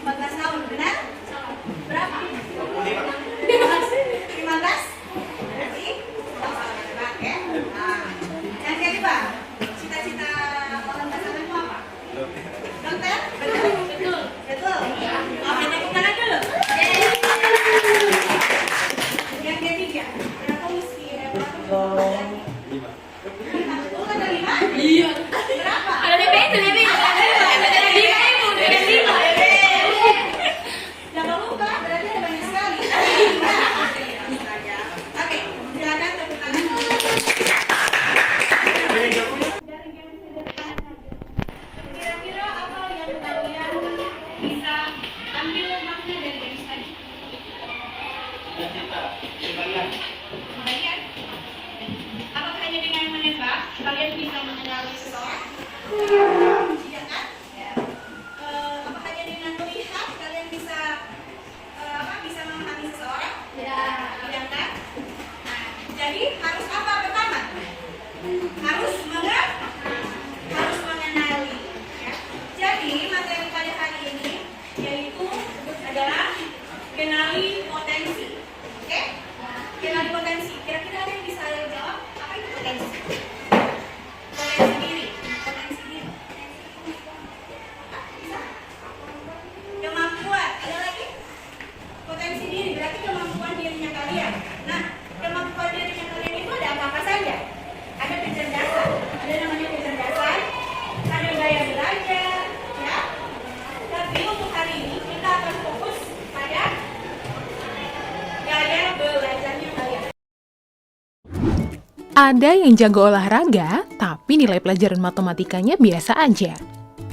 14 tahun, benar? Berapa? 15? Berarti salah tebak ya. Nah, yang kedua, cita-cita orang pasanganmu apa? Dokter? Betul? Betul. Betul? Oke, tepuk tangan dulu. Yang ketiga, berapa mesti berapa? 5. Betul ada 5? Iya. Berapa? Ada lebih. Jangan lupa, berarti ada banyak sekali. Oke, silakan tepuk tangan. Kira-kira apa yang kalian bisa ambil makna dari garis tadi? Kebaikan. Apakah hanya dengan menembak kalian bisa mengenali seseorang? Iya kan? Ya. Apa hanya dengan melihat kalian bisa bisa memahami seseorang? Ya. Iya kan? Nah, jadi harus apa pertama? Harus mengenali. Ya. Jadi materi pada hari ini yaitu adalah kenali potensi. Oke? Kenali potensi. Kira-kira ada yang bisa jawab apa itu potensi? Potensi diri. Bisa? Kemampuan. Ada lagi? Potensi diri berarti kemampuan dirinya kalian. Nah, kemampuan dirinya kalian itu ada apa-apa saja? Ada kecerdasan. Ada namanya kecerdasan. Ada gaya belajar. Ya. Tapi untuk hari ini kita akan fokus pada gaya belajarnya kalian. Ada yang jago olahraga, tapi nilai pelajaran matematikanya biasa aja.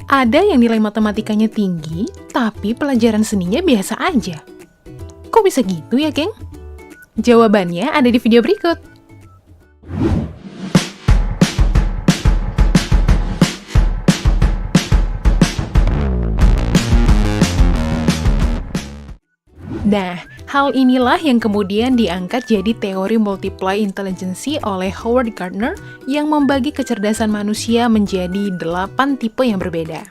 Ada yang nilai matematikanya tinggi, tapi pelajaran seninya biasa aja. Kok bisa gitu ya, geng? Jawabannya ada di video berikut. Nah, hal inilah yang kemudian diangkat jadi teori multiply intelligence oleh Howard Gardner yang membagi kecerdasan manusia menjadi 8 tipe yang berbeda.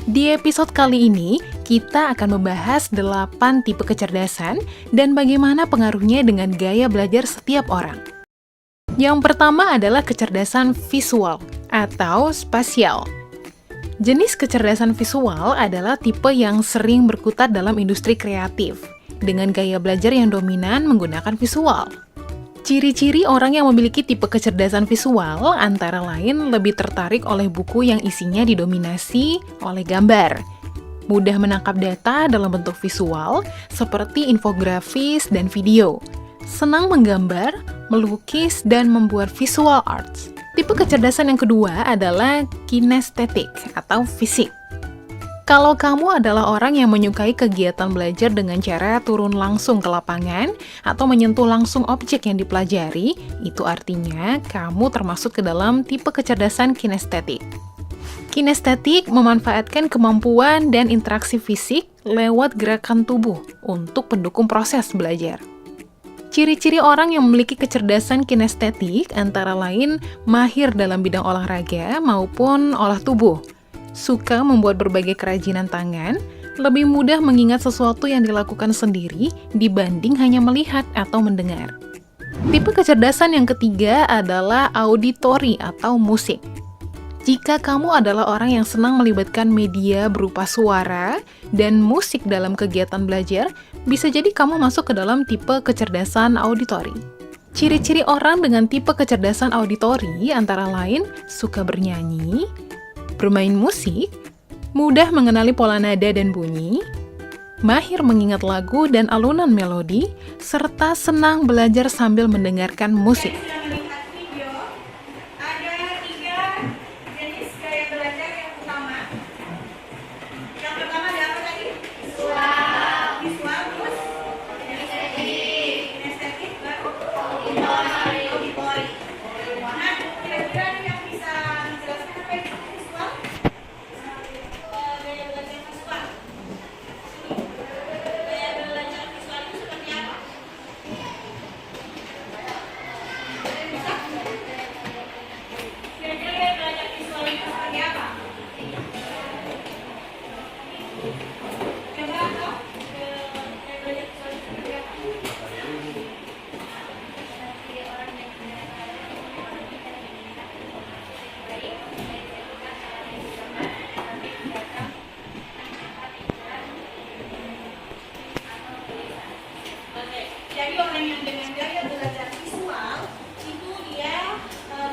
Di episode kali ini, kita akan membahas 8 tipe kecerdasan dan bagaimana pengaruhnya dengan gaya belajar setiap orang. Yang pertama adalah kecerdasan visual atau spasial. Jenis kecerdasan visual adalah tipe yang sering berkutat dalam industri kreatif, dengan gaya belajar yang dominan menggunakan visual. Ciri-ciri orang yang memiliki tipe kecerdasan visual antara lain lebih tertarik oleh buku yang isinya didominasi oleh gambar, mudah menangkap data dalam bentuk visual seperti infografis dan video, senang menggambar, melukis, dan membuat visual arts. Tipe kecerdasan yang kedua adalah kinestetik atau fisik. Kalau kamu adalah orang yang menyukai kegiatan belajar dengan cara turun langsung ke lapangan atau menyentuh langsung objek yang dipelajari, itu artinya kamu termasuk ke dalam tipe kecerdasan kinestetik. Kinestetik memanfaatkan kemampuan dan interaksi fisik lewat gerakan tubuh untuk pendukung proses belajar. Ciri-ciri orang yang memiliki kecerdasan kinestetik antara lain mahir dalam bidang olahraga maupun olah tubuh, suka membuat berbagai kerajinan tangan, lebih mudah mengingat sesuatu yang dilakukan sendiri dibanding hanya melihat atau mendengar. Tipe kecerdasan yang ketiga adalah auditory atau musik. Jika kamu adalah orang yang senang melibatkan media berupa suara dan musik dalam kegiatan belajar, bisa jadi kamu masuk ke dalam tipe kecerdasan auditory. Ciri-ciri orang dengan tipe kecerdasan auditory antara lain suka bernyanyi, bermain musik, mudah mengenali pola nada dan bunyi, mahir mengingat lagu dan alunan melodi, serta senang belajar sambil mendengarkan musik. dengan gaya belajar visual itu dia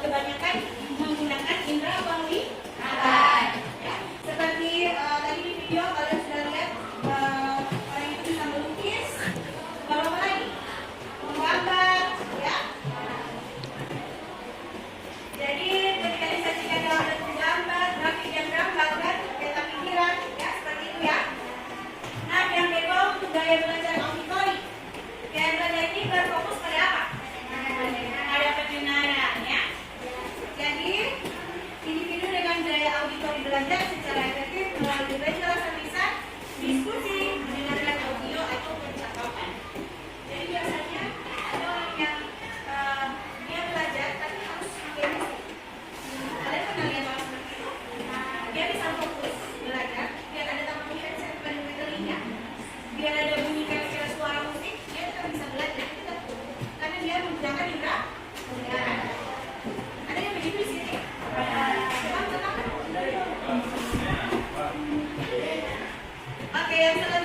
kebanyakan menggunakan indera penglihatan. Ya. Seperti tadi di video kalian sudah lihat orang itu bisa melukis, lalu apa lagi? Menggambar, ya. Jadi ketika disajikan dalam bentuk gambar, grafik dan gambar kan kita pikiran, ya seperti itu ya. Nah yang kedua untuk gaya belajar auditory. Gaya belajar ini berfokus pada apa? Pada pendengaran ya. Jadi individu dengan gaya auditory belajar secara efektif melalui penjelasan lisan, diskusi, mendengarkan audio atau percakapan. Jadi biasanya ada orang yang dia belajar tapi harus pakai musik. Kalian pernah lihat orang seperti itu? Dia bisa fokus belajar, biar ada tambahan headset pada telinga, biar ada bunyi kira-kira suara musik, dia tetap bisa belajar. Karena dia menggunakan indera pendengaran. Ada yang begitu di sini? Oke, yang selanjutnya.